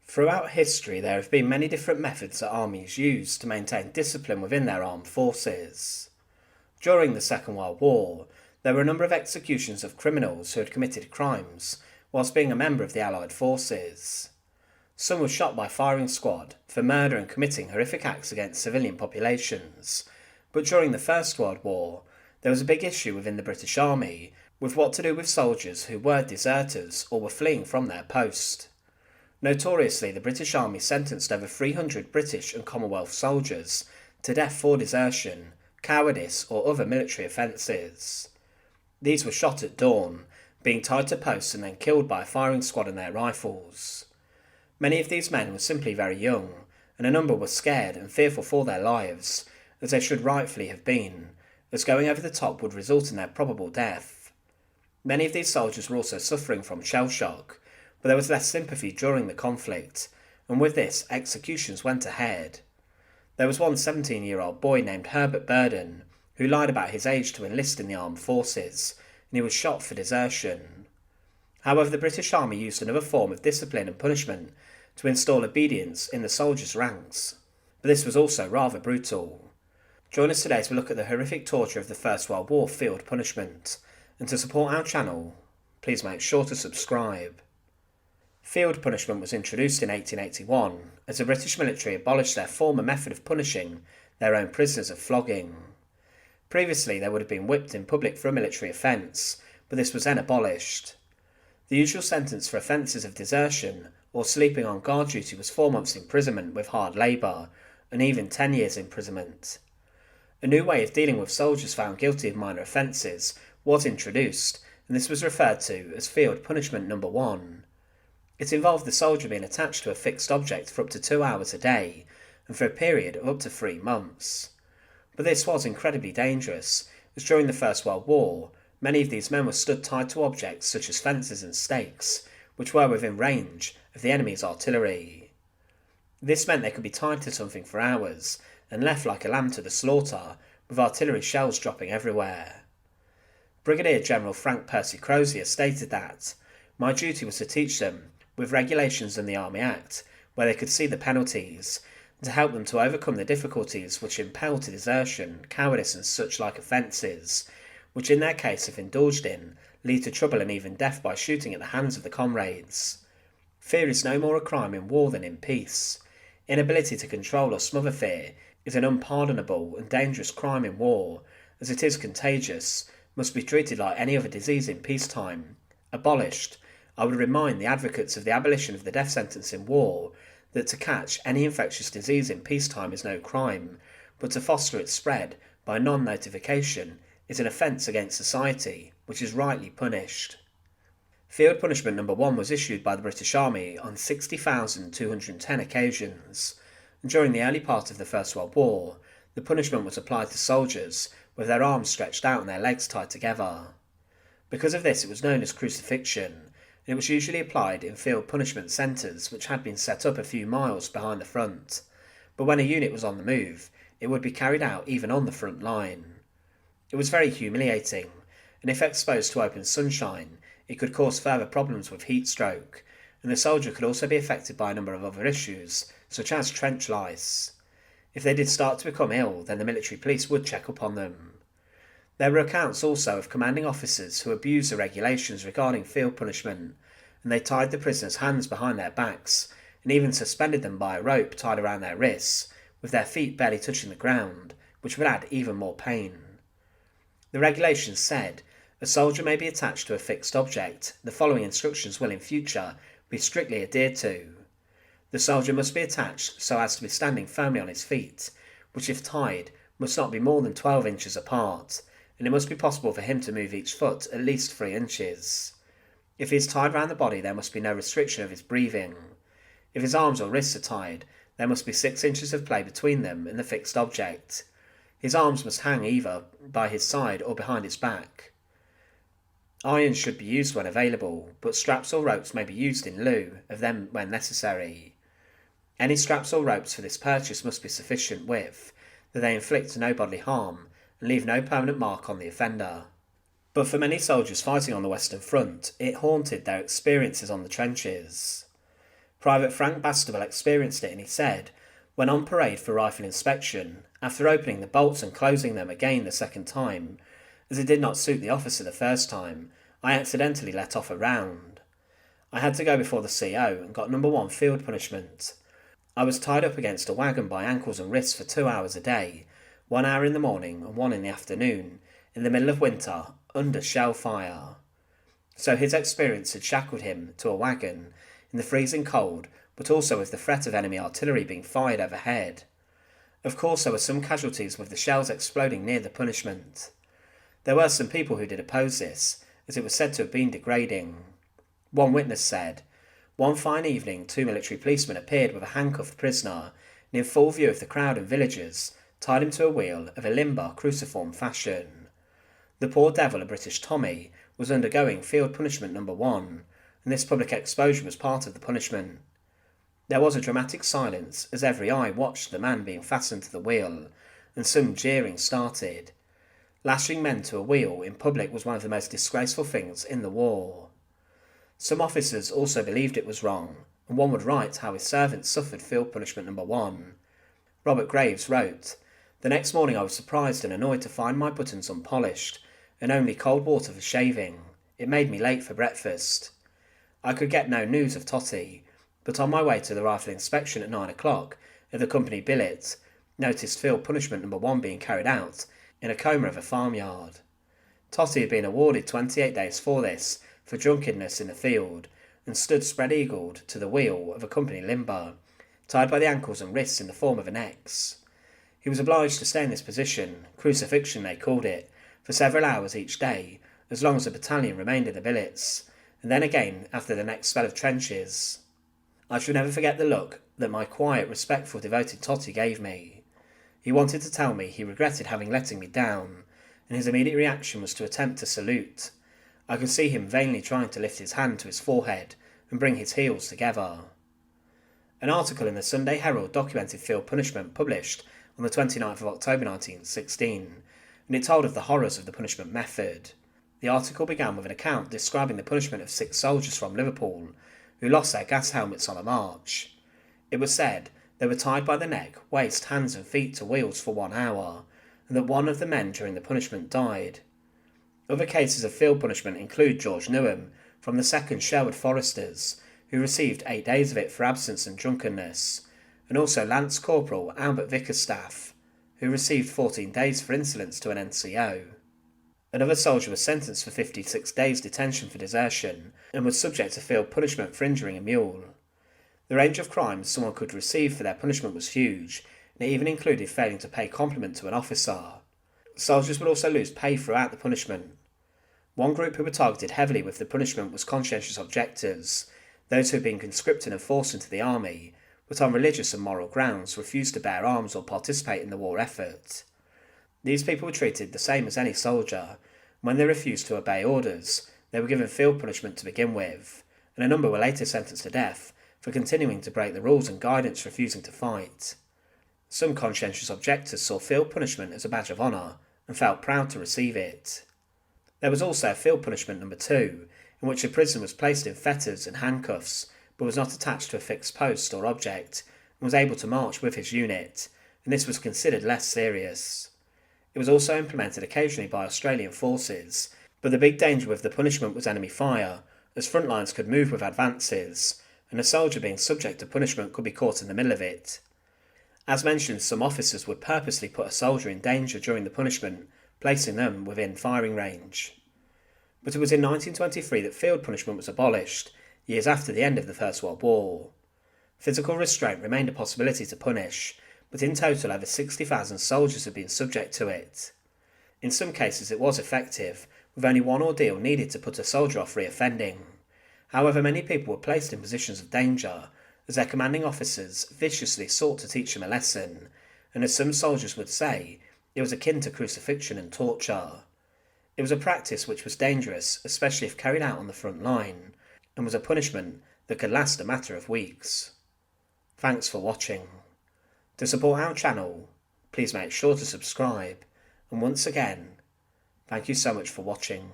Throughout history, there have been many different methods that armies used to maintain discipline within their armed forces. During the Second World War, there were a number of executions of criminals who had committed crimes whilst being a member of the Allied forces. Some were shot by firing squad for murder and committing horrific acts against civilian populations, but during the First World War, there was a big issue within the British Army with what to do with soldiers who were deserters or were fleeing from their post. Notoriously, the British Army sentenced over 300 British and Commonwealth soldiers to death for desertion, cowardice or other military offences. These were shot at dawn, being tied to posts and then killed by a firing squad and their rifles. Many of these men were simply very young, and a number were scared and fearful for their lives, as they should rightfully have been, as going over the top would result in their probable death. Many of these soldiers were also suffering from shell shock, but there was less sympathy during the conflict, and with this, executions went ahead. There was one 17-year-old boy named Herbert Burden, who lied about his age to enlist in the armed forces, and he was shot for desertion. However, the British Army used another form of discipline and punishment to install obedience in the soldiers' ranks, but this was also rather brutal. Join us today as we look at the horrific torture of the First World War field punishment, and to support our channel, please make sure to subscribe. Field punishment was introduced in 1881 as the British military abolished their former method of punishing their own prisoners of flogging. Previously, they would have been whipped in public for a military offence, but this was then abolished. The usual sentence for offences of desertion or sleeping on guard duty was 4 months imprisonment with hard labour, and even 10 years imprisonment. A new way of dealing with soldiers found guilty of minor offences was introduced, and this was referred to as field punishment number 1. It involved the soldier being attached to a fixed object for up to 2 hours a day, and for a period of up to 3 months. But this was incredibly dangerous, as during the First World War, many of these men were stood tied to objects such as fences and stakes, which were within range of the enemy's artillery. This meant they could be tied to something for hours, and left like a lamb to the slaughter, with artillery shells dropping everywhere. Brigadier General Frank Percy Crozier stated that, "My duty was to teach them, with regulations and the Army Act, where they could see the penalties, and to help them to overcome the difficulties which impel to desertion, cowardice and such like offences, which in their case, if indulged in, lead to trouble and even death by shooting at the hands of the comrades. Fear is no more a crime in war than in peace. Inability to control or smother fear is an unpardonable and dangerous crime in war, as it is contagious, must be treated like any other disease in peacetime. Abolished, I would remind the advocates of the abolition of the death sentence in war that to catch any infectious disease in peacetime is no crime, but to foster its spread by non-notification is an offence against society, which is rightly punished." Field punishment number 1 was issued by the British Army on 60,210 occasions, and during the early part of the First World War, the punishment was applied to soldiers with their arms stretched out and their legs tied together. Because of this, it was known as crucifixion, and it was usually applied in field punishment centres which had been set up a few miles behind the front, but when a unit was on the move, it would be carried out even on the front line. It was very humiliating, and if exposed to open sunshine, it could cause further problems with heat stroke, and the soldier could also be affected by a number of other issues, such as trench lice. If they did start to become ill, then the military police would check up on them. There were accounts also of commanding officers who abused the regulations regarding field punishment, and they tied the prisoners' hands behind their backs, and even suspended them by a rope tied around their wrists, with their feet barely touching the ground, which would add even more pain. The regulations said, "A soldier may be attached to a fixed object. The following instructions will in future be strictly adhered to. The soldier must be attached so as to be standing firmly on his feet, which if tied must not be more than 12 inches apart, and it must be possible for him to move each foot at least 3 inches. If he is tied round the body, there must be no restriction of his breathing. If his arms or wrists are tied, there must be 6 inches of play between them and the fixed object. His arms must hang either by his side or behind his back. Irons should be used when available, but straps or ropes may be used in lieu of them when necessary. Any straps or ropes for this purchase must be sufficient width, that they inflict no bodily harm and leave no permanent mark on the offender." But for many soldiers fighting on the Western Front, it haunted their experiences on the trenches. Private Frank Bastable experienced it, and he said, "When on parade for rifle inspection, after opening the bolts and closing them again the second time, as it did not suit the officer the first time, I accidentally let off a round. I had to go before the CO and got number 1 field punishment. I was tied up against a wagon by ankles and wrists for 2 hours a day, 1 hour in the morning and 1 in the afternoon, in the middle of winter, under shell fire." So his experience had shackled him to a wagon in the freezing cold, but also with the threat of enemy artillery being fired overhead. Of course, there were some casualties with the shells exploding near the punishment. There were some people who did oppose this, as it was said to have been degrading. One witness said, "One fine evening 2 military policemen appeared with a handcuffed prisoner, and in full view of the crowd and villagers, tied him to a wheel of a limber cruciform fashion. The poor devil, a British Tommy, was undergoing field punishment number 1, and this public exposure was part of the punishment. There was a dramatic silence as every eye watched the man being fastened to the wheel, and some jeering started. Lashing men to a wheel in public was one of the most disgraceful things in the war. Some officers also believed it was wrong, and one would write how his servants suffered field punishment number 1. Robert Graves wrote, "The next morning I was surprised and annoyed to find my buttons unpolished, and only cold water for shaving. It made me late for breakfast. I could get no news of Totty, but on my way to the rifle inspection at 9 o'clock at the company billet, noticed field punishment number 1 being carried out in a coma of a farmyard. Totty had been awarded 28 days for this, for drunkenness in the field, and stood spread-eagled to the wheel of a company limber, tied by the ankles and wrists in the form of an X. He was obliged to stay in this position, crucifixion they called it, for several hours each day, as long as the battalion remained in the billets, and then again after the next spell of trenches. I shall never forget the look that my quiet, respectful, devoted Totty gave me. He wanted to tell me he regretted having letting me down, and his immediate reaction was to attempt to salute. I could see him vainly trying to lift his hand to his forehead and bring his heels together." An article in the Sunday Herald documented field punishment published on the 29th of October 1916, and it told of the horrors of the punishment method. The article began with an account describing the punishment of 6 soldiers from Liverpool who lost their gas helmets on a march. It was said they were tied by the neck, waist, hands and feet to wheels for 1 hour, and that one of the men during the punishment died. Other cases of field punishment include George Newham from the 2nd Sherwood Foresters, who received 8 days of it for absence and drunkenness, and also Lance Corporal Albert Vickerstaff, who received 14 days for insolence to an NCO. Another soldier was sentenced for 56 days detention for desertion and was subject to field punishment for injuring a mule. The range of crimes someone could receive for their punishment was huge, and it even included failing to pay compliment to an officer. Soldiers would also lose pay throughout the punishment. One group who were targeted heavily with the punishment was conscientious objectors, those who had been conscripted and forced into the army, but on religious and moral grounds refused to bear arms or participate in the war effort. These people were treated the same as any soldier. When they refused to obey orders, they were given field punishment to begin with, and a number were later sentenced to death for continuing to break the rules and guidance refusing to fight. Some conscientious objectors saw field punishment as a badge of honour and felt proud to receive it. There was also field punishment number 2, in which a prisoner was placed in fetters and handcuffs but was not attached to a fixed post or object and was able to march with his unit, and this was considered less serious. It was also implemented occasionally by Australian forces, but the big danger with the punishment was enemy fire, as front lines could move with advances, and a soldier being subject to punishment could be caught in the middle of it. As mentioned, some officers would purposely put a soldier in danger during the punishment, placing them within firing range. But it was in 1923 that field punishment was abolished, years after the end of the First World War. Physical restraint remained a possibility to punish, but in total over 60,000 soldiers had been subject to it. In some cases it was effective, with only one ordeal needed to put a soldier off re-offending. However, many people were placed in positions of danger, as their commanding officers viciously sought to teach them a lesson, and as some soldiers would say, it was akin to crucifixion and torture. It was a practice which was dangerous, especially if carried out on the front line, and was a punishment that could last a matter of weeks. Thanks for watching. To support our channel, please make sure to subscribe, and once again, thank you so much for watching.